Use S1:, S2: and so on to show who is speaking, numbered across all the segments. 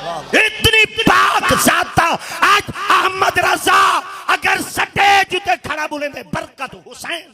S1: اتنی پاک ذاتا آج احمد رضا اگر سٹیج تے کھڑا بولے دے برکت حسین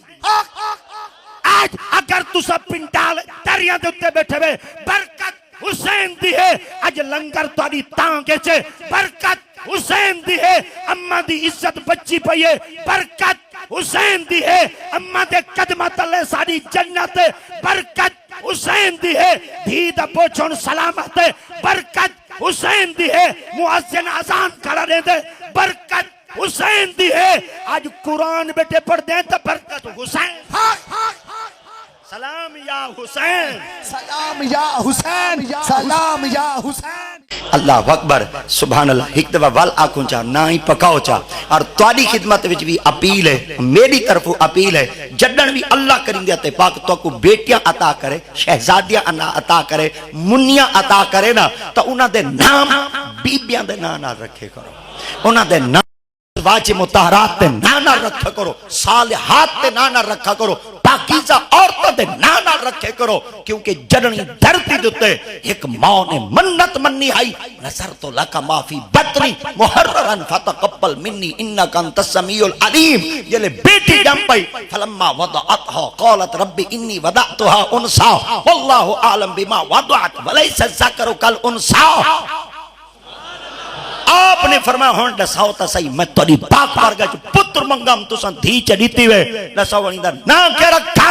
S1: آج اگر تسا پنڈال تریاں دے اتے بیٹھے ہوئے برکت حسین دی ہے آج لنگر توڑی تانگے چھے برکت حسین دی ہے اممہ دی عزت بچی پئیے برکت حسین دی ہے اممہ دے قدمت اللہ ساری جنت برکت حسین دی ہے دھیدہ پوچھون سلامت برکت حسین دی ہے مؤذن اذان کھڑا دے دے برکت حسین دی ہے آج قرآن بیٹے پڑھ دیں تو برکت حسین سلام یا حسین
S2: سلام یا حسین سلام یا حسین
S3: اللہ اکبر سبحان اللہ ایک دفعہ وال آنکھوں چاہ نہ ہی پکاؤ چاہ اور تواڈی خدمت وچ بھی اپیل ہے میری طرف اپیل ہے جڈن بھی اللہ کریم دے تے پاک تو کو بیٹیاں عطا کرے شہزادیاں عطا کرے منیاں عطا کرے نا تو انہاں دے نام بیبیاں دے نام نہ رکھے کرو انہاں دے نام واجہ مطہرات تے نانا رکھا کرو صالحات تے نانا رکھا کرو پاکیزہ عورتوں تے نانا رکھے کرو کیونکہ جننی دھرتی دوتے ایک ماں نے منت منی آئی نظر تو لکا ما فی بطنی محررن فتقبل منی انکا انت السمیع العلیم جلے بیٹی جم پئی فلما وضعتها قالت ربی انی وضعتها انسا واللہ عالم بما وضعت ولیس الذکر کالانسا آپ نے فرمایا ہون دساؤ تا صحیح میں توڑی پاک پار گا جو پتر منگام تو سن دھی چڑیتی ہوئے دساؤ ونیدہ نا کے رکھا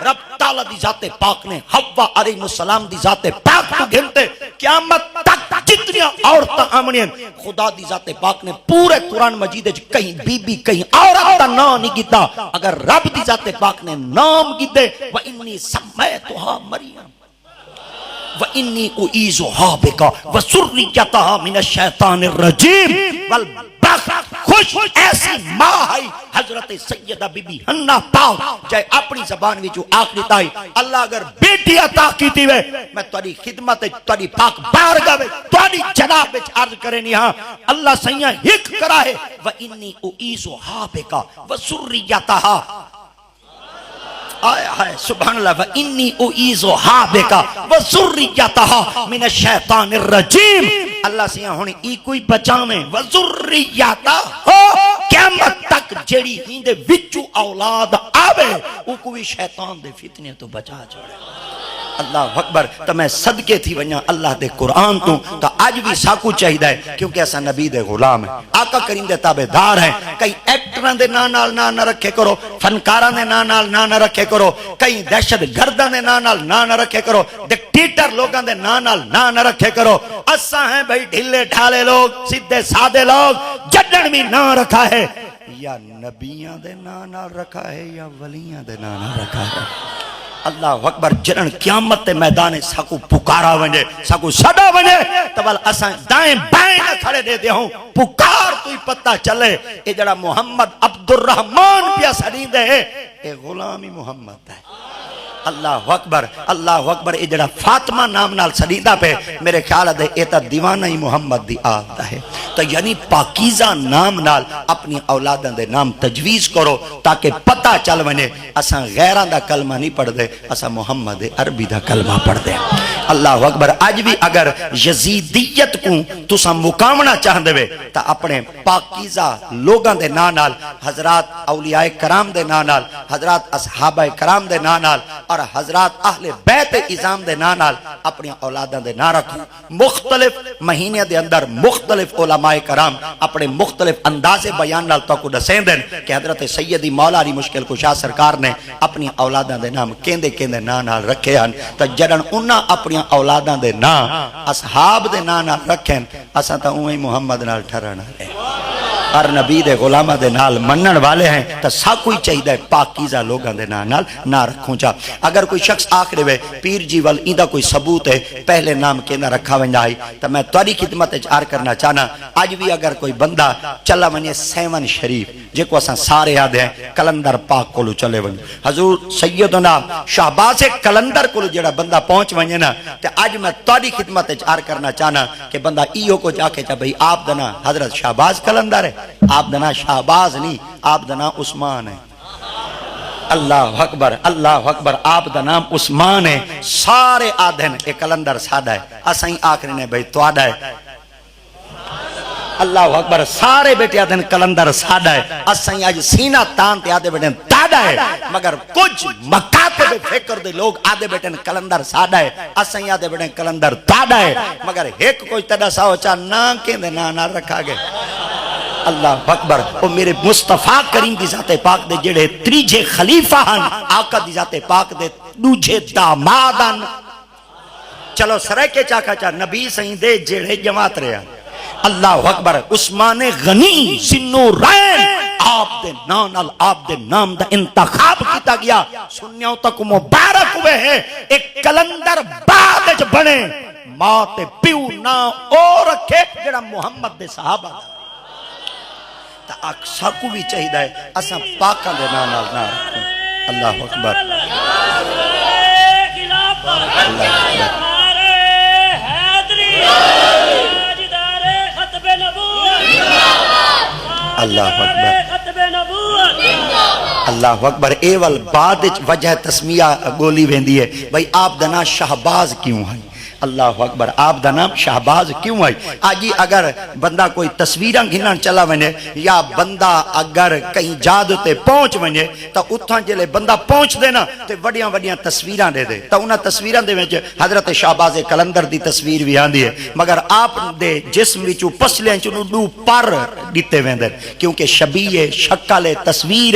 S3: رب تعالیٰ دی ذات پاک نے حوا علیہ السلام دی ذات پاک تو گھنتے قیامت تک جتنی عورتاں آمنین خدا دی ذات پاک نے پورے قرآن مجید کہیں بی بی کہیں عورت نام نہیں گیتا اگر رب دی ذات پاک نے نام گیتے وَإِنِّي سَمَّيْتُهَا مَرْيَمَ وَإِنِّي أُعِيذُهَا بِكَ وَذُرِّيَّتَهَا مِنَ الشَّيْطَانِ الرَّجِيمِ والبخت خوش ایسی ماں ہے حضرت سیدہ بی بی حنا پاک جائے اپنی زبان میں جو آخری تائی اللہ اگر بیٹی عطا کیتی ہوئے میں تاری خدمت تاری پاک بارگاہ میں تاری جناب میں عرض کرے نہیں ہاں اللہ سیاں ہک کرا ہے وَإِنِّي أُعِيذُهَا بِكَ وَذُرِّيَّتَهَا آئے آئے سبحان اللہ وَإِنِّي أُعِيذُهَا بِكَ وَذُرِّيَّتَهَا مِنَ الشَّيْطَانِ الرَّجِيمِ اللہ سے یہاں ہونے ای کوئی بچامیں وَذُرِّيَّتَهَا قیامت تک جڑی ہندے وچو اولاد آوے او کوئی شیطان دے فتنے تو بچا چھوڑے اللہ اکبر تو میں صدقے تھی ونیا اللہ دے قرآن تو آج بھی ساکو چاہیدہ ہے کیونکہ ایسا نبی دے غلام ہے آقا کریم دے تابعدار ہیں کئی ایکٹران دے نانال نہ رکھے کرو فنکاران دے نانال نہ رکھے کرو کئی دہشت گردان دے نانال نہ رکھے کرو ڈکٹیٹر لوگاں دے نانال نہ رکھے کرو اسا ہیں بھئی ڈھلے ڈھالے لوگ سیدھے سادے لوگ جڈن بھی نہ رکھا ہے یا نبیاں دے نانال رکھا ہے یا ولیاں دے نانال رکھا ہے اللہ اکبر جنن قیامت میدان ساکو پکارا ونجے ساکو سڑا ونجے تبال اساں دائیں بائیں نہ کھڑے دے دے ہوں پکار تو ہی پتہ چلے اے جڑا محمد عبدالرحمن پیا سڑی دے اے غلامی محمد ہے اللہ اکبر اے جڑا فاطمہ نام نال سڑیدہ پہ میرے خیال ہے ایتا دیوانہ ہی محمد دی آتا ہے تو یعنی پاکیزہ نام نال اپنی اولادوں دے نام تجویز کرو تاکہ پتہ چل ونے اساں غیران دا کلمہ نہیں پڑھ دے اساں محمد عربی دا کلمہ پڑھ دے اللہ اکبر آج بھی اگر یزیدیت کو تساں مقامنا چاہ دے تا اپنے پاکیزہ لوگاں دے نال حضرات اولیاء کرام دے نال حضرات اصحابہ کرام دے نال اور حضرات اہل بیت ازام دے نال اپنی اولاداں دے نا رکھو مختلف مہینے دے اندر مختلف علماء کرام اپنے مختلف انداز بیان نال تو کو دسیں دن کہ حضرت سیدی مولا علی مشکل کشا سرکار نے اپنی اولاداں دے نام کیندے کیندے نا نال رکھے ہیں تو جڑن انہاں اپنی اولاداں دے نا اصحاب دے نا نال رکھیں اساں تا اوہی محمد نال ٹھہرنا ہے اور نبی دے غلامہ دے نال منن والے ہیں تو ساکوئی چاہیدہ ہے پاکیزہ لوگاں دے نال نہ رکھوں چاہ اگر کوئی شخص آخر وے پیر جی وال ایدہ کوئی ثبوت ہے پہلے نام کے نہ رکھا ونجائی تو میں تواری خدمت اچار کرنا چاہنا آج بھی اگر کوئی بندہ چلا ونجے سیون شریف جے کو اساں سارے یاد ہیں کلندر پاک کولو چلے ونجے حضور سیدنا شہباز کلندر کولو جڑا بندہ پہنچ ونجے نا تو آج میں تواری خدمت اچار کرنا چاہنا کہ بندہ ایو کو جا کے چاہ بھئی آپ دنا حضرت شہباز کلندر ہے آپ دنا شہباز نہیں آپ دنا عثمان ہے اللہ اکبر آپ دا نام عثمان ہے سارے آدھن ایک کلندر سادہ ہے اسائیں آخری نے بھئی تو آدھا ہے اللہ اکبر سارے بیٹے آدھے کلندر ساڑا ہے اسائیں آج سینہ تان تے آدھے بیٹے تاڑا ہے مگر کچھ مکاتب فکر دے لوگ آدھے بیٹے کلندر ساڑا ہے اسائیں آدھے بیٹے کلندر تاڑا ہے مگر ایک کوئی تڑا ساو چاہ نا کہندے نا رکھا گئے اللہ اکبر او میرے مصطفیٰ کریم دی ذات پاک دے جڑے تریجے خلیفہ ہن آقا دی ذات پاک دے دوجھے دامادن چلو سرے کے چاکا چاہ نبی سہیں دے جڑے جماعت رہے ہیں اللہ اکبر عثمان غنی ذوالنورین آپ دے نام دا انتخاب کیتا گیا سنیوں تک مبارک ہوئے ہیں ایک کلندر بعد اچ بنے ماں تے پیو نا او رکھے جڑا محمد دے صحابہ دا تا اکسا کو بھی چاہی دا ہے اساں پاکاں دے نام نا رکھیں اللہ اکبر اللہ اکبر اللہ اکبر ایول بعد وجہ تسمیہ گولی ویندی ہے بھئی آپ دنا شہباز کیوں ہیں اللہ اکبر آپ دا نام شہباز کیوں ہے آجی اگر بندہ کوئی تصویریں گھنن چلا ونے یا بندہ اگر کہیں جادتے پہنچ ونے تا اتھاں جلے بندہ پہنچ دینا تے وڈیاں وڈیاں تصویریں دے دے تا انہاں تصویریں دے وچ حضرت شہباز کلندر دی تصویر بھی آندی ہے مگر آپ دے جسم وچوں پسلیں چوں دو پر دیتے ویندے کیونکہ شبیہ شکل تصویر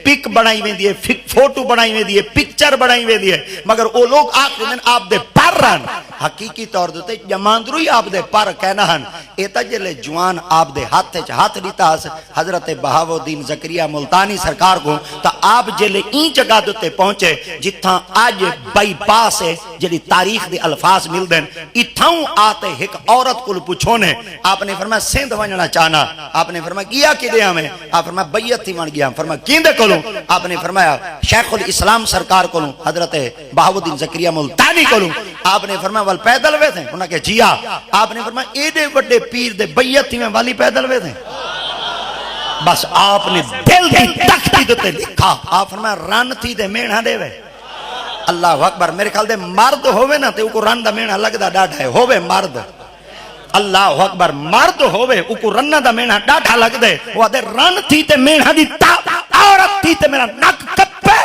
S3: پک بنائی ویندی ہے فوٹو بنائی ویندی ہے پکچر بنائی ویندی ہے مگر او لوگ آخر دن آپ دے پر رہن حقیقی طور دوتے جماندروی آپ دے پر کہنا ہن ایتا جلے جوان آپ دے ہاتھ دیتا حضرت بہاؤالدین زکریا ملتانی سرکار کو تا آپ جلے این جگہ دوتے پہنچے جتھاں آج بائی پاس ہے جلی تاریخ دے الفاظ مل دیں اتھاؤں آتے ایک عورت کو پوچھونے آپ نے فرمایا سندھ ونجنا چاہنا آپ نے فرمایا گیا کی دے ہمیں آپ فرمایا بیعت تھی ون گیا فرمایا کیندے کولوں آپ نے فرمایا شیخ الاسلام سرکار کولوں حضرت بہاؤالدین زکریا ملتانی کولوں آپ نے فرمایا وال پیدل وے تھے انہاں کہ جیا آپ نے فرمایا ایڈے وڈے پیر دے بیعت تھی میں والی پیدل وے تھے بس آپ نے دل دی تختی دوتے لکھا آپ فرمایا رن تھی دے میڑھا دے وے اللہ اکبر میرے خیال دے مرد ہوئے نا تے اوکو رن دا میڑھا لگ دا ڈاٹھا ہے ہوئے مرد اللہ اکبر مرد ہوئے اوکو رن دا میڑھا ڈاٹھا لگ دے وہ دے رن تھی تے میڑھا دی عورت تھی تے میرا نک کپے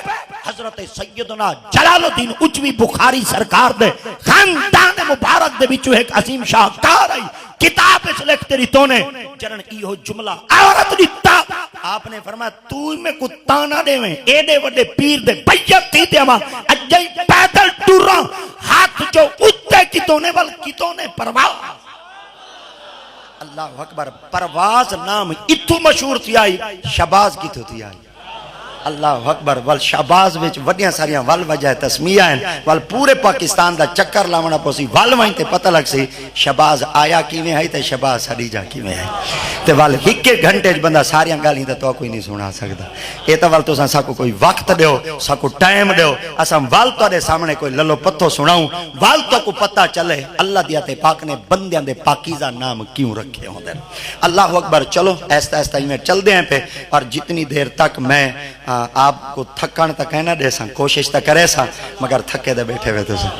S3: حضرت سیدنا جلال الدین اجوی بخاری سرکار دے خاندان مبارک دے بچو ایک عظیم شاہکار آئی کتاب اس لکھتے ریتوں نے جرن ایہو جملہ عورت دیتا آپ نے فرمایا تو میں کو تانا دے میں ایڈے وڈے پیر دے بیعت تھی تے ہما اجائی پیدل ٹورا ہاتھ جو اتے کتوں نے بل کتوں نے پرواز اللہ اکبر پرواز نام اتو مشہور تھی آئی شہباز کی تھی آئی اللہ اکبر وال شہباز وچ وڈیاں ساریاں وال وجہ تسمیہ ہیں وال پورے پاکستان دا چکر لاونا پوسی وال وائیں تے پتہ لگ سی شہباز آیا کیویں ہے تے شہباز ہڈیجا کیویں ہے تے وال ایک گھنٹے بندہ ساریاں گالیاں تے تو کوئی نہیں سنا سکدا اے تے وال تساں ساکو کوئی وقت دیو ساکو ٹائم دیو اساں وال تواڈے سامنے کوئی للو پتھو سناؤں وال تو کو پتہ چلے اللہ دی تے پاک نے بندیاں دے پاکیزہ نام کیوں رکھے ہوندے اللہ اکبر چلو ایستا ایستا میں چل دے ہیں پہ اور جتنی دیر تک میں آپ کو تھکان تک کہنا دے ساں کوشش تک کرے ساں مگر تھکے دے بیٹھے ہوئے تو ساں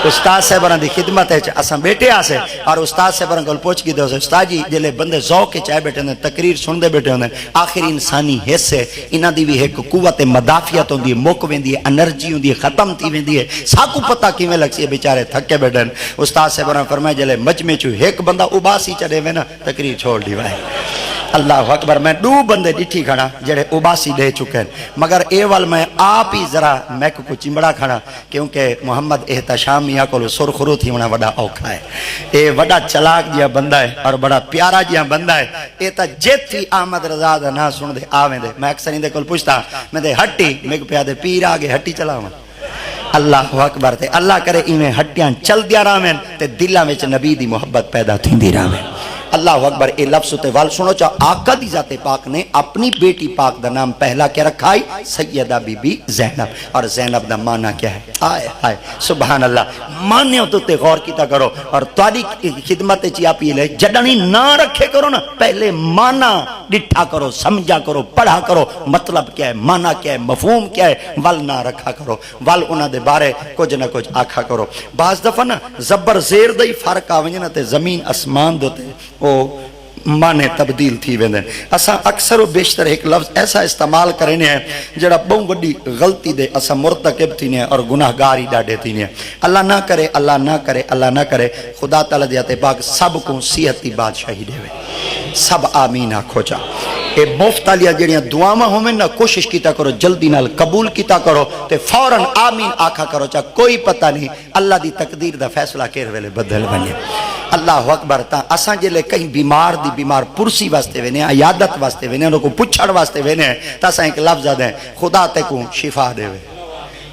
S3: استاد صاحبان دی خدمت ہے اساں بیٹھے آسے اور استاد صاحبان کو پوچھ کی دے استاد جی جلے بندے ذوق کے چاہے بیٹھے ہوندے تقریر سن دے بیٹھے ہوندے آخر انسانی حصے انہاں دی بھی ایک قوت مدافعت ہوندی ہے موک ویندی ہے انرجی ہوندی ہے ختم تھی ویندی ہے ساکو پتہ کیویں لگ سی بیچارے تھکے بیٹھے استاد صاحبان فرمایا جلے مجمع چوں ایک بندہ اباسی چڑھے وے نا تقریر چھوڑ دی وے اللہ اکبر میں دو بندے ڈٹھی کھڑا جڑے اباسی دے چکے ہیں مگر اے وال میں آپ ہی ذرا میک کو چمڑا کھڑا کیونکہ محمد احتشام میاں کو سرخرو تھی ہونا بڑا اوکھا ہے اے بڑا چلاک جیا بندہ ہے اور بڑا پیارا جیا بندہ ہے اے تا جت تھی احمد رضا دا نہ سن دے آویں دے میں اکثر اندے کول پوچھتا میں دے ہٹی میں پیا دے پیر آگے ہٹی چلاواں اللہ اکبر تے اللہ کرے ایویں ہٹیاں چل دیا راویں تے دلاں وچ نبی دی محبت پیدا تھیندی راویں اللہ اکبر اے لفظ تے وال سنو چا آقا دی ذات پاک نے اپنی بیٹی پاک دا نام پہلا کیا رکھا ہے سیدہ بی بی زینب اور زینب دا معنی کیا ہے آئے آئے سبحان اللہ معنی ہو تو تے غور کیتا کرو اور تاری خدمت چی آپ یہ لے جڑنی نہ رکھے کرو نا پہلے معنی ڈٹھا کرو سمجھا کرو پڑھا کرو مطلب کیا ہے معنی کیا ہے مفہوم کیا ہے وال نہ رکھا کرو وال انہ دے بارے کچھ نہ کچھ آکھا کرو بعض دفعہ نا زبر زیر دئی فرق آونجنا تے زمین اسمان دوتے او مانے تبدیل تھی ویندے اسا اکثر و بیشتر ایک لفظ ایسا استعمال کرنے ہیں جڑا بہت بڑی غلطی دے اسا مرتکب تھی نے اور گناہگاری ڈاڈے تھی نے اللہ نہ کرے اللہ نہ کرے اللہ نہ کرے خدا تعالی دے تے پاک سب کو صحت دی بادشاہی دے سب آمین آکھو چا اے مفت والی جڑیاں دعاواں ہوویں نہ کوشش کیتا کرو جلدی نال قبول کیتا کرو تے فوراً آمین آکھا کرو چا کوئی پتہ نہیں اللہ دی تقدیر دا فیصلہ کیر ویلے بدل بنے اللہ اکبر تا اساں جلے کہیں بیمار دی بیمار پرسی واسطے وینے عیادت واسطے وینے انہوں کو پچھڑ واسطے وینے تا اساں ایک لفظ دیں خدا تے کو شفا دے وے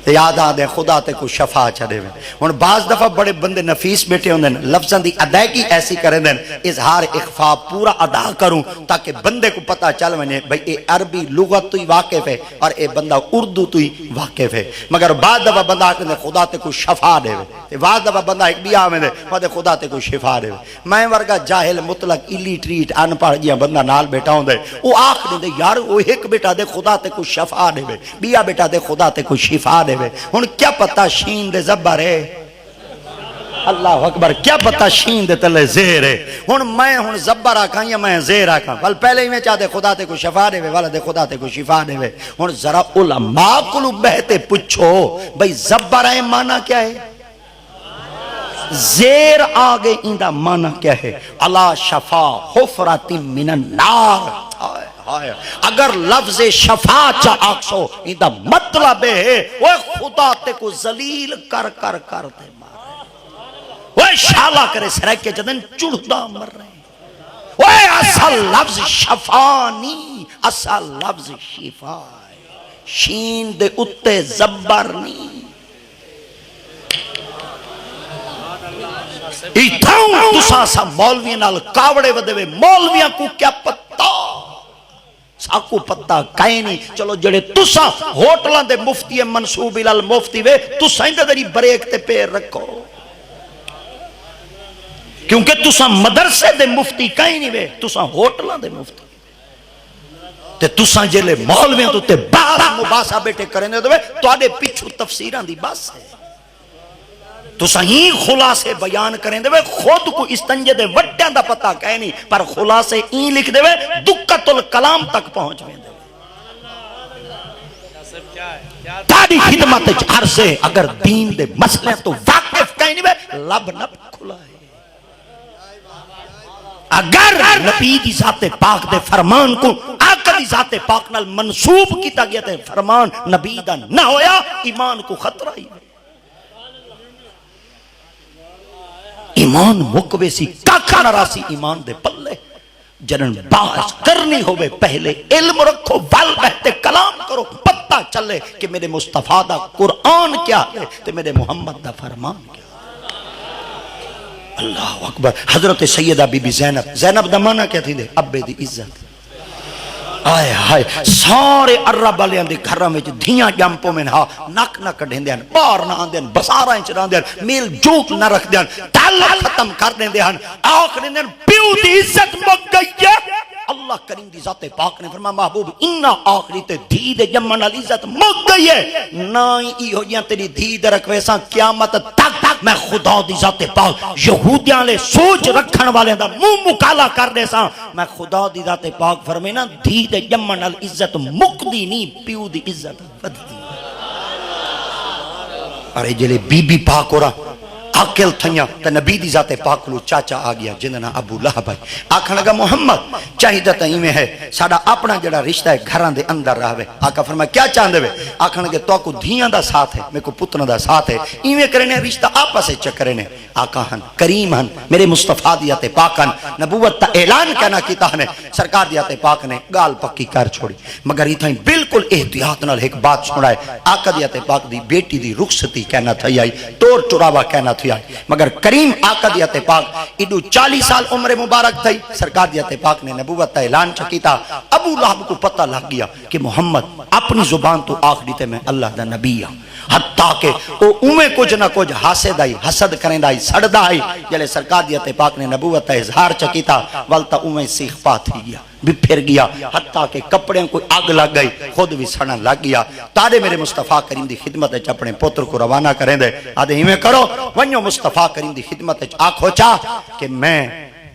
S3: یاد آدھے خدا تے کو شفا چڑھے ہوئے ہن بعض دفعہ بڑے بندے نفیس بیٹھے ہوندے لفظاں دی ادائیگی ایسی کریں دیں اظہار اخفا پورا ادا کروں تاکہ بندے کو پتہ چل ونے بھئی اے عربی لغت تو ہی واقف ہے اور اے بندہ اردو تو ہی واقف ہے مگر بعض دفعہ بندہ آتے ہیں خدا تے کو شفا دے ہوئے بعض دفعہ بندہ ایک بھی آویں دے خدا تے کو شفا دے ہوئے میں ورگا جاہل مطلق الیٹریٹ ان پڑھ جیا بندہ نال بیٹھا ہوندے وہ آخ دے یار وہ ایک بیٹا دے خدا تے کو شفا دے ہوئے بیا بیٹا دے خدا تے کو شفا دے ہن کیا پتہ شین دے زبر ہے اللہ اکبر کیا پتہ شین دے تلے زیر ہے ہن زبر آکھاں یا میں زیر آکھاں بل پہلے ہی میں چاہتے خدا تے کو شفا دے والا دے خدا تے کو شفا دے ہن ذرا علماء کو بہتے پوچھو بھئی زبر ہے معنی کیا ہے زیر آگے اندہ معنی کیا ہے اللہ شفا حفرت من النار اگر لفظ شفا چا آکسو اندہ مطلب ہے وہ خدا تے کو ذلیل کر دے مارے وہ شالا کرے سرکے جدن چڑھدا مر رہے ہیں وہ اصل لفظ شفا نہیں اصل لفظ شفا ہے شین دے اتے زبر نہیں ایتھاؤں تسا سا مولویاں نال کاوڑے ودے وے مولویاں کو کیا پتہ ساکو پتہ کائیں نہیں چلو جڑے تسا ہوٹلان دے مفتی منصوب الال مفتی وے تسا اندہ دری بریک تے پیر رکھو کیونکہ تسا مدرسے دے مفتی کائیں نہیں وے تسا ہوٹلان دے مفتی تے تسا جلے مولویاں تو تے بارہ مباسا بیٹے کریں دے تو آدھے پیچھو تفسیران دی باس ہے تو صحیح خلاصے بیان کریں دے خود کو استنجے دے وڈیاں دا پتہ کہے نہیں پر خلاصے این لکھ دے دکت الکلام تک پہنچ میں دے تاری خدمت عرصے اگر دین دے مسئلے تو واقف کہیں نہیں لب نب کھلا ہے اگر نبی دی ذات پاک دے فرمان کو آقا دی ذات پاک نال منصوب کیتا گیا تے فرمان نبی دا نہ ہویا ایمان کو خطرہ ہی ایمان مکوے سی کاکھا نراسی ایمان دے پلے جنن باعث کرنی ہوئے پہلے علم رکھو ول بہتے کلام کرو پتہ چلے کہ میرے مصطفیٰ دا قرآن کیا ہے تو میرے محمد دا فرمان کیا اللہ اکبر حضرت سیدہ بی بی زینب دا معنی کیا تھی دے ابے دی عزت آئے آئے سارے عرب والے اندے گھروں میں دھیاں جمپوں میں نہا نک نہ کڑھیں دیں بار نہ آن دیں بسارہ انچ رہن دیں میل جوک نہ رکھ دیں تعلق ختم کر دیں دیں آخر دیں پیو دی عزت مک گئی ہے اللہ کریم دی ذات پاک نے فرمایا محبوب انہا آخری تے دید جمعن علیزت مک گئی ہے نائی ای ہو جیاں تیری دید رکھوے ساں قیامت تک میں خدا دی ذات پاک یہودیاں لے سوچ رکھن والے دا منہ مکالا کر دے ساں میں خدا دی ذات پاک فرمائے نا دید جمعن علیزت مک دی نہیں پیو دی عزت بد دی ارے جلے بی بی پاک ہو رہا عقل تھنیا تا نبی دی ذات پاک لو چاچا آگیا جننا ابو لہب ہے آکھا لگا محمد چاہیدہ تا ایمیں ہے ساڑا اپنا جڑا رشتہ ہے گھران دے اندر رہوے آکھا فرمایا کیا چاندے وے آکھا لگا تو کو دھیاں دا ساتھ ہے میں کو پتنا دا ساتھ ہے ایمیں کرنے رشتہ آپا سے چکرنے آکھا ہن کریم ہن میرے مصطفیٰ دیات پاک ہن نبوت تا اعلان کہنا کیتا ہنے سرکار دیات پاک نے گال پکی کر چھوڑی مگر یہ تھا بالکل احتیاط نال ایک بات سنائے آقا دیات پاک دی بیٹی دی رخصتی کہنا تھا آئی توڑ چراوا کہنا تھی آئی مگر کریم آقا دیات پاک ایڈو 40 سال عمر مبارک تھی سرکار دیات پاک نے نبوت تا اعلان چکیتا ابو لہب کو پتہ لگ گیا کہ محمد اپنی زبان تو آخری تے میں اللہ دا نبی ہوں حتیٰ کہ وہ اومیں کچھ نہ کچھ حاسد آئی حسد کریں دائی سڑدہ آئی جلے سرکار دیات پاک نے نبوت تا اظہار چکیتا والتا اومیں سیخ پات ہی گیا بھی پھر گیا حتیٰ کہ کپڑے کو آگ لگ گئی خود بھی سڑا لگ گیا تارے میرے مصطفیٰ کریم دی خدمت ہے اپنے پتر کو روانہ کریں دے آدھے ہی میں کرو ونیو مصطفیٰ کریم دی خدمت ہے آنکھو چاہ کہ میں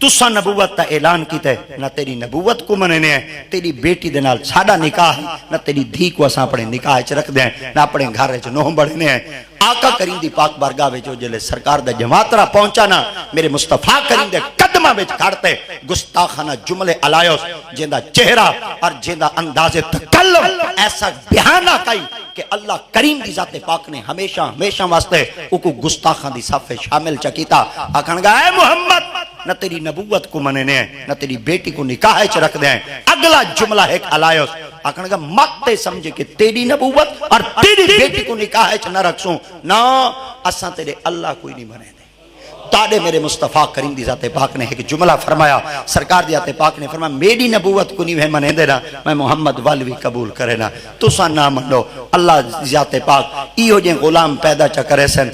S3: تسا نبوت کا اعلان کیتا ہے نہ تیری نبوت کو مننے ہیں تیری بیٹی دے نال ساڈا نکاح ہے نہ تیری دھی کو اساں اپنے نکاح وچ رکھ دیں نہ اپنے گھر وچ نوہ بڑھنے ہیں آقا کریم دی پاک بارگاہ وچ جلے سرکار دا جماعترا پہنچا نا میرے مصطفیٰ کریم دے قدماں وچ کھڑتے گستاخانہ جملے الایوس جیندا چہرہ اور جیندا انداز تکلم ایسا بیانہ کئی کہ اللہ کریم دی ذات پاک نے ہمیشہ ہمیشہ واسطے اوکو گستاخاں دی صف شامل چکیتا آکھن گا اے محمد نہ تیری نبوت کو مننے ہیں نہ تیری بیٹی کو نکاح وچ رکھ دیں اگلا جملہ ایک الایوس آکھن گا مکتے سمجھے کہ تیری نبوت اور تیری بیٹی کو نکاح وچ نہ رکھسوں نہ اساں تیرے اللہ کوئی نہیں بنے تاڑے میرے مصطفیٰ کریم دی ذات پاک نے ایک جملہ فرمایا سرکار دی ذات پاک نے فرمایا میری نبوت کو نہیں منے دینا میں محمد والوی قبول کرے نا تو سا نہ منو اللہ ذات پاک ایہو جے غلام پیدا چا کرے سن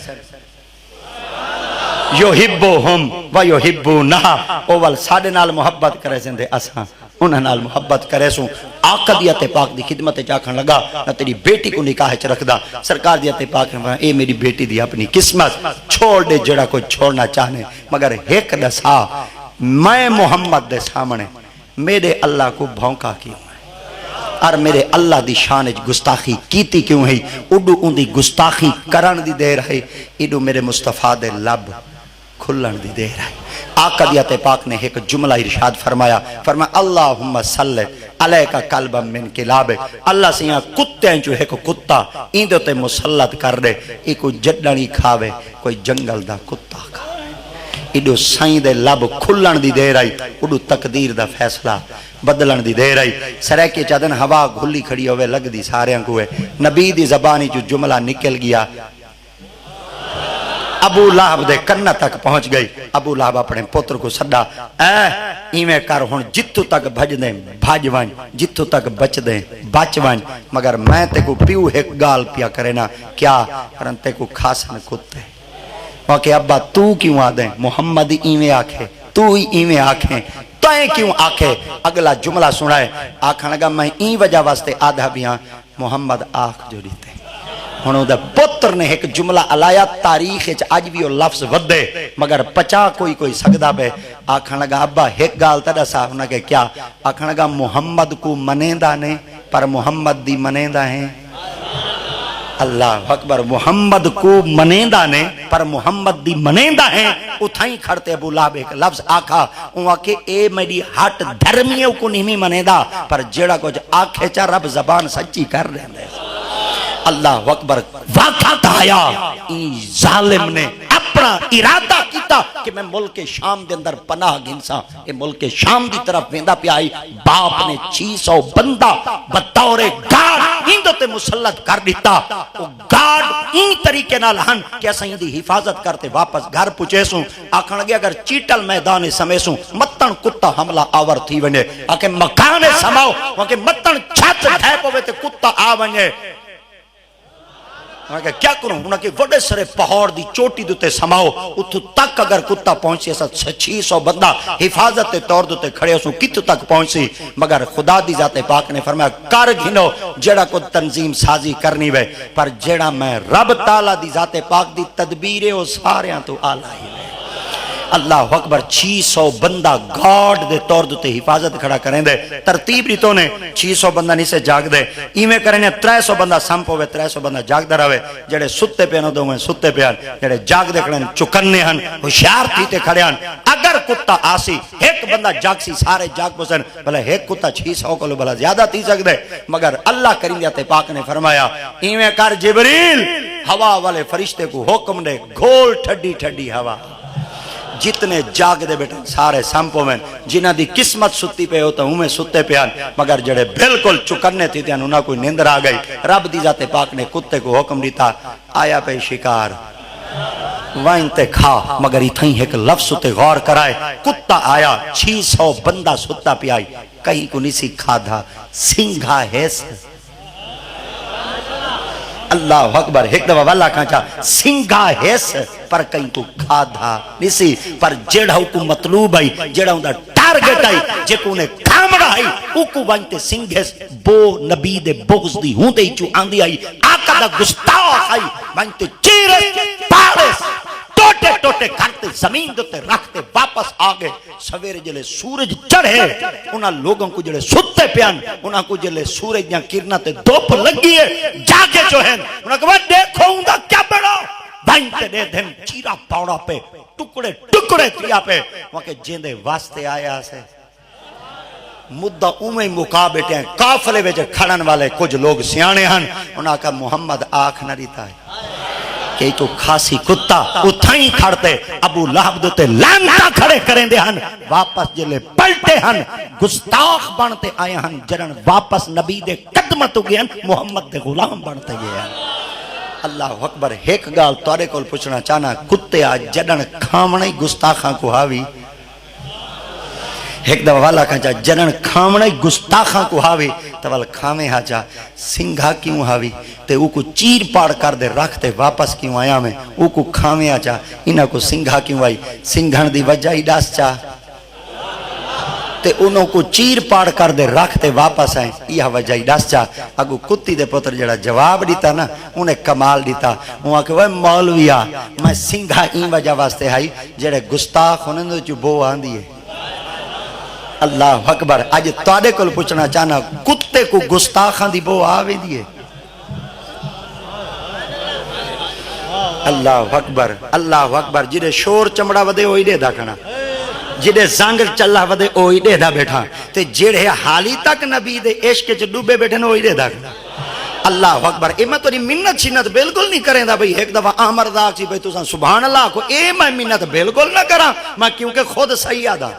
S3: یحبوہم و یحبونہ اول ساڑے نال محبت کرے سن دے اساں انہاں نال محبت کرے سوں آقا دیت پاک دی خدمت چاکھن لگا نہ تیری بیٹی کو نکاح چ رکھ دا سرکار دیت پاک نے اے میری بیٹی دی اپنی قسمت چھوڑ دے جڑا کوئی چھوڑنا چاہنے مگر ایک دسا میں محمد دے سامنے میرے اللہ کو بھونکا کیوں اور میرے اللہ دی شان وچ گستاخی کیتی کیوں ہے اڈو ان دی گستاخی کرن دی دیر ہے اڈو میرے مصطفیٰ دے لب کھلن دی دیر ہے آقا دیت پاک نے ایک جملہ ارشاد فرمایا اللہم صلی علیکہ قلبا من کلاب اللہ سے یہاں کتے ہیں جو ایک کتا ایندے تے مسلط کر دے ایک جڈنی کھاوے کوئی جنگل دا کتا کھاوے ایڈو سائیں دے لب کھلن دی دیر آئی اڈو تقدیر دا فیصلہ بدلن دی دیر آئی سریکے چادن ہوا گھلی کھڑی ہوئے لگ دی سارے انکوئے نبی دی زبانی جو جملہ نکل گیا ابو لہب دے کنہ تک پہنچ گئی ابو لہب اپنے پتر کو صدا ایمیں کر ہون جتو تک بھج دیں بھاج وائن جتو تک بچ دیں بچ وائن مگر میں تے کو پیو ایک گال پیا کرے نا کیا کرن تے کو کھاسن کتے وہاں کہ ابا تو کیوں آدیں محمد ایمیں آکھے تو ہی ایمیں آکھیں تائیں کیوں آکھے اگلا جملہ سنائے آکھا لگا میں این وجہ واسطے آدھا بھی ہاں محمد آکھ جو دیتے ہونوں دے پتر نے ایک جملہ علایا تاریخ آج بھی وہ لفظ ودے مگر پچا کوئی سکدا پہ آکھن لگا ابا ایک گال تڑا صاحب نہ کہ کیا آکھن لگا محمد کو منیندہ نے پر محمد دی منیندہ ہیں اللہ اکبر محمد کو منیندہ نے پر محمد دی منیندہ ہیں اتھائیں کھڑتے ابو لہب ایک لفظ آکھا وہاں کہ اے میری ہٹ دھرمیوں کو نہیں منیندہ پر جڑا کچھ آکھے چا رب زبان سچی کر رہے ہیں اللہ اکبر واقعات آیا این ظالم نے اپنا ارادہ کیتا کہ میں ملک شام دے اندر پناہ گنسا یہ ملک شام دی طرف ویندہ پہ آئی باپ نے 600 بندہ بطور گارڈ ہندو تے مسلط کر دیتا وہ گارڈ این طریقے نہ لہن کہ ایسا ہی دی حفاظت کرتے واپس گھر پچھے سوں آکھن لگے اگر چیٹل میدان سمے سوں متن کتا حملہ آور تھی ونجے آکے مکانے سماؤ وہاں کہ متن چھت دھیپ ہوئے تے کتا آ ونجے انہوں نے کیا کروں انہوں نے وڈے سرے پہاڑ دی چوٹی دوتے سماؤ اتھو تک اگر کتا پہنچی ایسا 600 بندہ حفاظت طور دوتے کھڑے اسو کتو تک پہنچی مگر خدا دی ذات پاک نے فرمایا کر گھنو جڑا کو تنظیم سازی کرنی وے پر جڑا میں رب تعالیٰ دی ذات پاک دی تدبیرے وہ سارے تو آلہ ہی وے اللہ اکبر 600 بندہ گارڈ دے طور دوتے حفاظت کھڑا کریں دے ترتیب ریتوں نے 600 بندہ نہیں سے جاگ دے ایمیں کریں 300 بندہ سمپ ہوئے 300 بندہ جاگ در ہوئے جڑے ستے پہ نہ دوئے ستے پہ جڑے جاگ دے کھڑے چکنے ہن ہوشیار تھیتے کھڑے ہن اگر کتا آسی ایک بندہ جاگ سی سارے جاگ پسن بھلے ایک کتا 600 کو لو بھلا زیادہ تھی سک دے مگر اللہ کریم دیتے پاک نے فرمایا ایمیں کر جبریل ہوا والے فرشتے کو حکم دے گھول ٹھڈی ٹھڈی ہوا جتنے جاگ دے بیٹھے سارے سمپو میں جنہ دی قسمت ستی پہ ہوتا ہوں میں ستے پہ آن مگر جڑے بالکل چکرنے تھی تھے انہوں کوئی نیندر آ گئی رب دی ذات پاک نے کتے کو حکم دیتا آیا پہ شکار وائن تے کھا مگر اتھائیں ایک لفظ ستے غور کرائے کتا آیا 600 بندہ ستا پہ آئی کہیں کو نہیں سی کھا دھا سنگھا حیث اللہ اکبر ایک دفعہ واللہ کھانچا سنگھا حیث پر کہیں کو کھادھا نسی پر جڑا کو مطلوب آئی جڑا ہوں دا ٹارگٹ آئی جے کو انہیں کامڑا آئی اوکو بانتے سنگھیس بو نبی دے بغض دی ہوں دے چو آندھی آئی آقا دا گستاخ آئی بانتے چیرس پارس ٹوٹے ٹوٹے کرتے زمین دوتے رکھتے واپس آگے سویرے جلے سورج چڑھے انہاں لوگوں کو جلے ستے پیان انہاں کو جلے سورج دیاں کرنا تے دوپ لگیے جاگے جو ہیں انہاں کہا دیکھو ہوں دا کیا بڑا بھائنتے دے دن چیرا پاوڑا پہ ٹکڑے ٹکڑے کیا پہ وہاں کے جیندے واسطے آیا سے مدہ اومیں مکا بیٹے ہیں کافلے ویچے کھڑن والے کچھ لوگ سیانے ہیں انہاں کہا محمد آنکھ نہ ریتا ہے کہ تو کھاسی کتا اتھائیں کھڑتے ابو لہب دوتے لانتا کھڑے کریں دے ہن واپس جلے پلٹے ہن گستاخ بنتے آئے ہن جرن واپس نبی دے قدمت ہو گئے ہن محمد دے غلام بنتے گئے ہن اللہ اکبر ایک گال توڑے کول پوچھنا چاہنا کتے آج جڑن کھامنے گستاخاں کو ہاوی ایک دفعہ والا کہا چاہ جنن کھامنے گستاخاں کو ہاوی تو والا کھامے ہا چاہ سنگھا کیوں ہاوی تے او کو چیر پاڑ کر دے رکھتے واپس کیوں آیا میں او کو کھامے ہا چاہ انہا کو سنگھا کیوں آئی سنگھن دی وجہ ہی ڈاس چاہ تے انہوں کو چیر پاڑ کر دے رکھتے واپس آئیں یہ وجہ ہی ڈاس چاہ اگو کتی دے پتر جڑا جواب دیتا نا انہیں کمال دیتا وہاں کہ وہ مولویا میں سنگھا این وجہ واسطے آئی جڑے گستاخ ہونے دو جو بو آن دیئے اللہ اکبر آج توڑے کل پوچھنا چاہنا کتے کو گستاخان دی بو آوے دیئے اللہ اکبر جڑے شور چمڑا ودے ہوئی دے دا کھنا جڑے زنگ چلا ودے ہوئی دے دا بیٹھا تے جڑے حالی تک نبی دے عشق چ ڈوبے بیٹھے ہوئی دے دا کھنا اللہ اکبر اے میں تو منت شنت بالکل نہیں کریں دا بھئی ایک دفعہ آمر دا سی بھئی تو سبحان اللہ کو اے میں منت بالکل نہ کرا میں کیونکہ خود سیدہ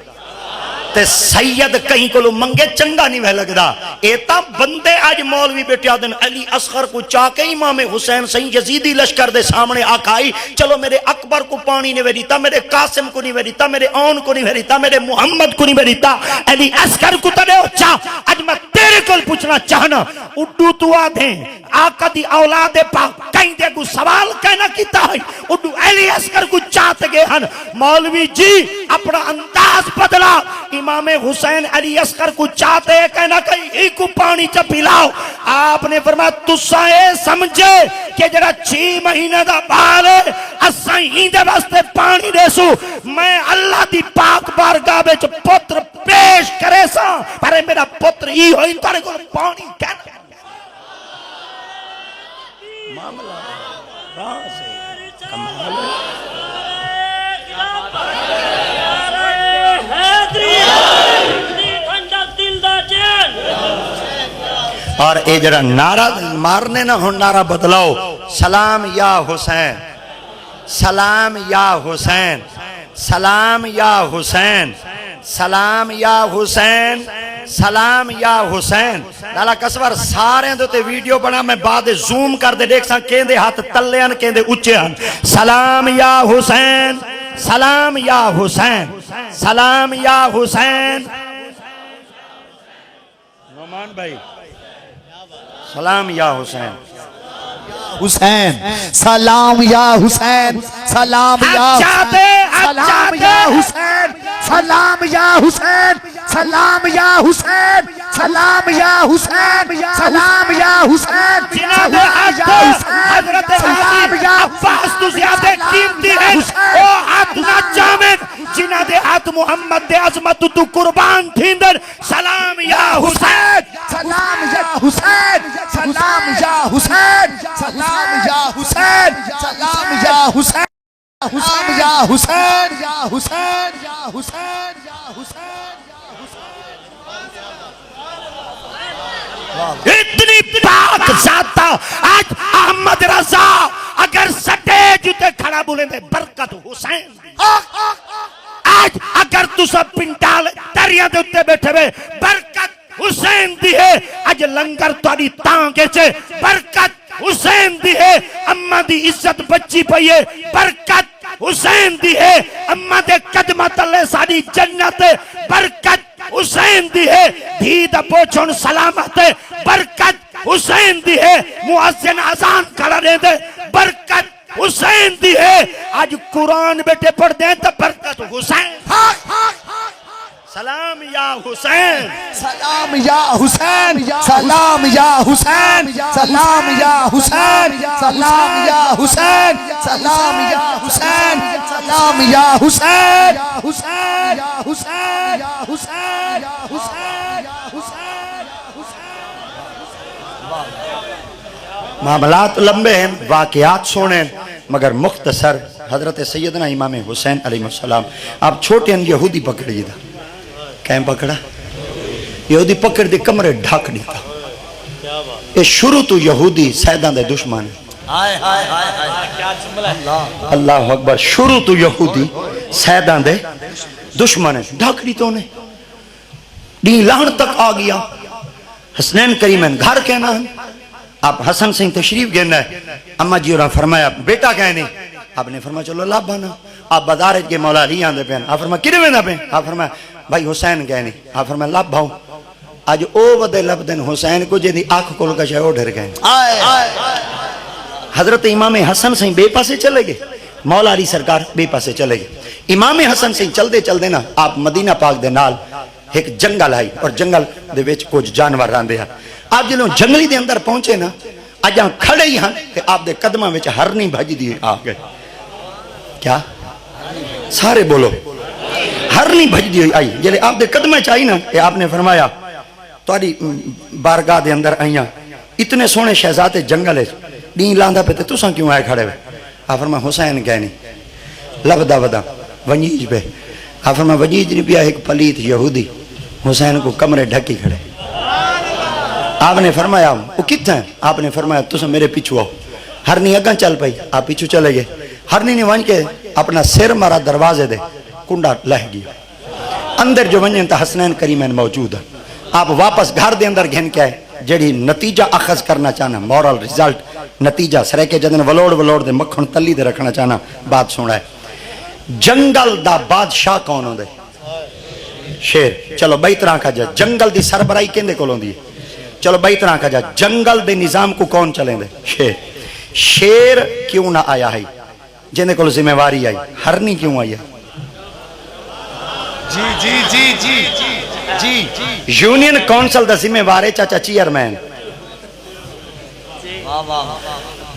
S3: تے سید کہیں کو لو منگے چنگا نہیں وہ لگ دا ایتا بندے آج مولوی بیٹے آدن علی اصغر کو چاکے امام حسین سید یزیدی لشکر دے سامنے آکائی چلو میرے اکبر کو پانی نہیں ویریتا میرے قاسم کو نہیں ویریتا میرے اون کو نہیں ویریتا میرے محمد کو نہیں ویریتا علی اصغر کو تلے ہو چاہ آج میں تیرے کل پوچھنا چاہنا اڈو تو آدھیں آقا دی اولاد پاک کہیں دے کو سوال کہنا کیتا ہے اڈو علی اصغر کو چاہتے گئے ہن مولوی جی اپنا انداز بدلا امام حسین علی اصغر کو چاہتے ہیں کہنا کہیں ہی کو پانی چا پلاؤ آپ نے فرمایا تُسا اے سمجھے کہ جڑا 6 مہینے دا بال ہے اساں ہی دے واسطے پانی دے سو میں اللہ دی پاک بارگاہ وچ پتر پیش کرے سا پر میرا پتر ہی ہوئی تارے کو پانی کہنا معاملہ راز ہے کمال ہے اور اے جرا نعرہ مارنے نہ ہون نعرہ بدلاؤ سلام یا حسین سلام یا حسین سلام یا حسین سلام یا حسین سلام یا حسین لالا کسور سارے دو تے ویڈیو بنا میں بعد زوم کر دے دیکھ ساں کہندے ہاتھ تلے ان کہندے اچھے ان سلام یا حسین سلام یا حسین سلام یا حسین نعمان بھائی سلام یا حسین
S2: حسین سلام یا حسین سلام یا سلام یا حسین سلام یا حسین سلام یا حسین سلام یا حسین سلام یا حسین
S1: جناب حضرت عباس تو زیادہ قیمتی ہے او ہاتھ نہ جامد جناب ہاتھ محمد دے عظمت تو قربان تھیندر سلام یا حسین
S2: سلام یا حسین سلام یا حسین سلام یا حسین سلام یا حسین سلام یا حسین یا حسین یا حسین یا حسین
S1: اتنی پاک ذاتہ آج احمد رضا اگر سٹیج تے کھڑا بولیں دے برکت حسین آج اگر تو سب پنٹال دریا دے اتے بیٹھے ہوئے برکت حسین دی ہے آج لنگر توڑی تانگے چھے برکت حسین دی ہے اممہ دی عزت بچی پئیے برکت حسین دی ہے اممہ دے قدمت اللہ ساری جنت برکت حسین دی ہے دھیدہ پوچھون سلامت برکت حسین دی ہے مؤذن اذان کھڑا دے دے برکت حسین دی ہے آج قرآن بیٹے پڑھ دیں تو برکت حسین سلام یا حسین
S2: سلام یا حسین سلام یا حسین سلام یا حسین سلام یا حسین سلام یا حسین سلام یا حسین حسین یا حسین یا حسین یا حسین یا حسین
S3: معاملات لمبے ہیں، واقعات سونے ہیں، مگر مختصر حضرت سیدنا امام حسین علیہ السلام آپ چھوٹے ہیں یہودی پکڑی دا کہیں پکڑا یہودی پکڑ دے کمرے ڈھاک دیتا یہ شروع تو یہودی سیدان دے دشمن اللہ اکبر شروع تو یہودی سیدان دے دشمن ہے ڈھاک دیتا انہیں دین لہن تک آ گیا حسنین کریمین گھر کہنا ہے آپ حسن سنگھ تشریف گینا ہے اماں جی اور فرمایا بیٹا کہنے آپ نے فرمایا چلو لاب بانا آپ بازارت کے مولا علی آندے پہن آپ فرمایا کنے میں نہ پہن آپ فرمایا بھائی حسین کہنے آپ فرمایا لاب بھاؤں آج او ودے لب دن حسین کو جے دی آنکھ کول کا شاہ ڈر گئے حضرت امام حسن سنگھ بے پاسے چلے گئے مولا علی سرکار بے پاسے چلے گئے امام حسن سنگھ چل دے نا آپ مدینہ پاک دے نال ایک جنگل آئی اور جنگل دے ویچ کچھ جانور راندے ہیں آپ جنہوں جنگلی دے اندر پہنچے نا آج یہاں کھڑے ہی ہیں کہ آپ دے قدمہ ویچ ہرنی بھاجی دی آگئے کیا سارے بولو ہرنی بھاجی دی آئی جلے آپ دے قدمہ چاہی نا کہ آپ نے فرمایا تواری بارگاہ دے اندر آئیاں اتنے سونے شہزاد جنگل ہے دین لاندہ پہ تو ساں کیوں آئے کھڑے ہوئے آپ فرمایا حسین کہنی لبدا ودا ونیج پہ آپ فرمایا ونیج نہیں پیا ایک پلیت یہودی حسین کو کمرے ڈھکی کھڑے آپ نے فرمایا وہ کتنا ہے آپ نے فرمایا تو میرے پیچھو آؤ ہرنی اگاں چل پئی آپ پیچھو چلے گئے ہرنی نے وانج کے اپنا سر مارا دروازے دے کنڈا لہ گیا اندر جو ونجن تا حسنین کریمین موجود ہے آپ واپس گھر دے اندر گھن کے آئے جڑی نتیجہ اخذ کرنا چاہنا مورل ریزلٹ نتیجہ سرے کے جدن ولوڑ دے مکھن تلی دے رکھنا چاہنا بات سونا ہے جنگل دا بادشاہ کون ہوں دے شیر چلو بھائی طرح کا جا جنگل دی سربرائی کیندے کولوں دی چلو بھائی طرح کا جا جنگل دے نظام کو کون چلیں دے شیر شیر کیوں نہ آیا ہے جنہیں کو ذمہ واری آئی ہرنی کیوں آئی ہے
S2: جی جی جی جی جی
S3: یونین کونسل دا ذمہ وارے چاچا چیئرمین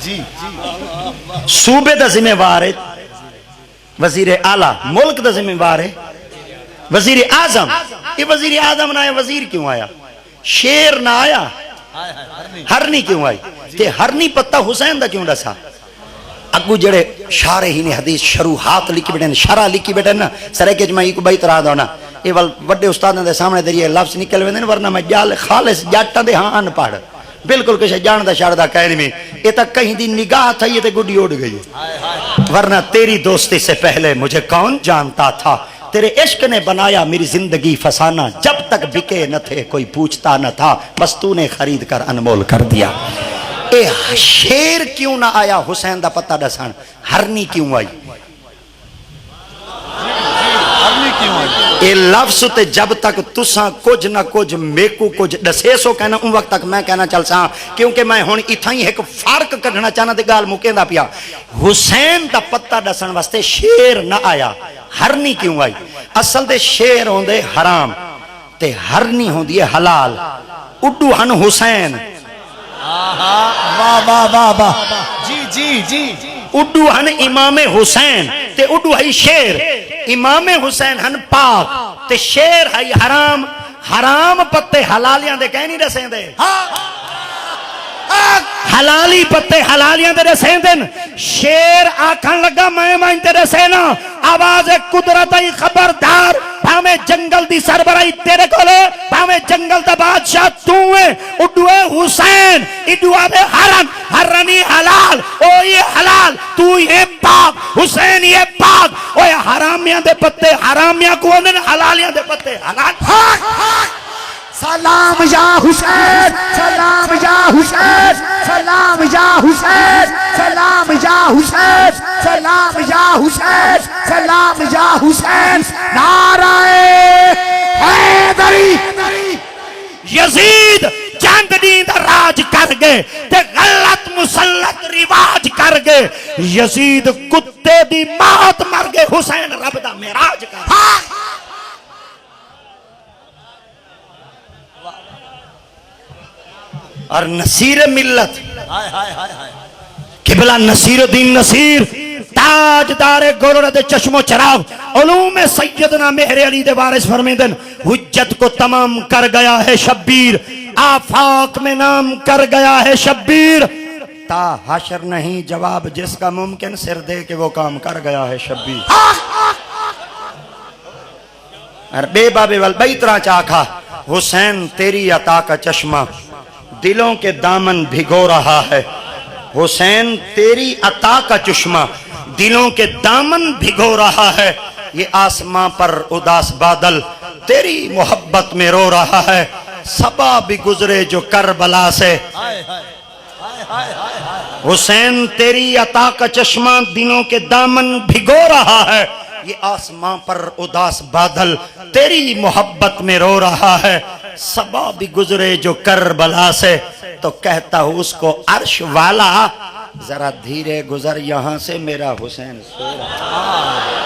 S2: جی
S3: صوبے دا ذمہ وارے وزیر اعلیٰ ملک دا ذمہ وارے وزیر اعظم یہ وزیر اعظم نہ آیا وزیر کیوں آیا شیر نہ آیا ہرنی کیوں آئی تے ہرنی پتہ حسین دا کیوں ڈسا اگو جڑے شارے ہی نے حدیث شروحات لکھی بیٹھے شرح لکھی بیٹھے نا سرے کے جمعی کو بائی طرح دونا یہ وڈے استادوں دے سامنے دے لفظ نکل ویندے ورنہ میں جال خالص جاٹا دے ہاں ان پڑھ بالکل کچھ جان دا شار دا کہنے میں یہ تک کہیں دی نگاہ تھا یہ تے گڈی اڑ گئی ورنہ تیری دوستی سے پہلے مجھے کون جانتا تھا تیرے عشق نے بنایا میری زندگی فسانہ جب تک بکے نہ تھے کوئی پوچھتا نہ تھا بس تو نے خرید کر انمول کر دیا اے شیر کیوں نہ آیا حسین دا پتہ ڈسان ہرنی کیوں آئی اے لفظ تے جب تک تساں کچھ نہ کچھ میکو کچھ ڈسے سو کہنا ان وقت تک میں کہنا چل سا کیونکہ میں ہون اتھا ہی ایک فرق کرنا چاہنا دے گال مکین دا پیا حسین دا پتہ ڈسان واسطے شیر نہ آیا ہرنی کیوں آئی اصل دے شیر ہوں دے حرام تے ہرنی ہوں دے حلال اڈو ہن حسین
S2: واہ واہ واہ واہ جی جی جی
S3: اڈو ہن امام حسین تے اڈو ہے شیر امام حسین ہن پاک تے شیر ہے حرام حرام پتے حلالیاں دے کہیں نہیں رسیں دے حلالی پتے حلالیاں دے رسیں دن شیر آکھن لگا میں مانتے رسینا آواز قدرت ای خبردار پاہمیں جنگل دی سربرائی تیرے کولے پاہمیں جنگل دا بادشاہ توئے اڈوے حسین اڈوے بے ہرنی حلال او یہ حلال تو یہ پاک حسین یہ پاک او یہ حرامیاں دے پتے حرامیاں کو اندن حلالیاں دے پتے حلال
S2: سلام یا حسین سلام یا حسین سلام یا حسین سلام یا حسین سلام یا حسین سلام یا حسین نعرہ حیدری
S3: یزید چند دین راج کر گئے تے غلط مسلط رواج کر گئے یزید کتے دی موت مر گئے حسین رب دا معراج کر اور نصیر ملت
S2: ہائے ہائے ہائے ہائے
S1: قبلہ نصیر الدین نصیر تاجدار گولڑ چشم و چراغ علوم سیدنا مہر علی دے وارث فرمیدن حجت کو تمام کر گیا ہے شبیر آفاق میں نام کر گیا ہے شبیر تا حشر نہیں جواب جس کا ممکن سر دے کہ وہ کام کر گیا ہے شبیر اور بے بابے والبیترا چاکھا حسین تیری عطا کا چشمہ دلوں کے دامن بھگو رہا ہے حسین تیری عطا کا چشمہ دلوں کے دامن بھگو رہا ہے یہ آسمان پر اداس بادل تیری محبت میں رو رہا ہے صبا بھی گزرے جو کربلا سے حسین تیری عطا کا چشمہ دلوں کے دامن بھگو رہا ہے یہ آسمان پر اداس بادل تیری محبت میں رو رہا ہے صبا بھی گزرے جو کربلا سے تو کہتا ہوں اس کو عرش والا ذرا دھیرے گزر یہاں سے میرا حسین سو رہا ہے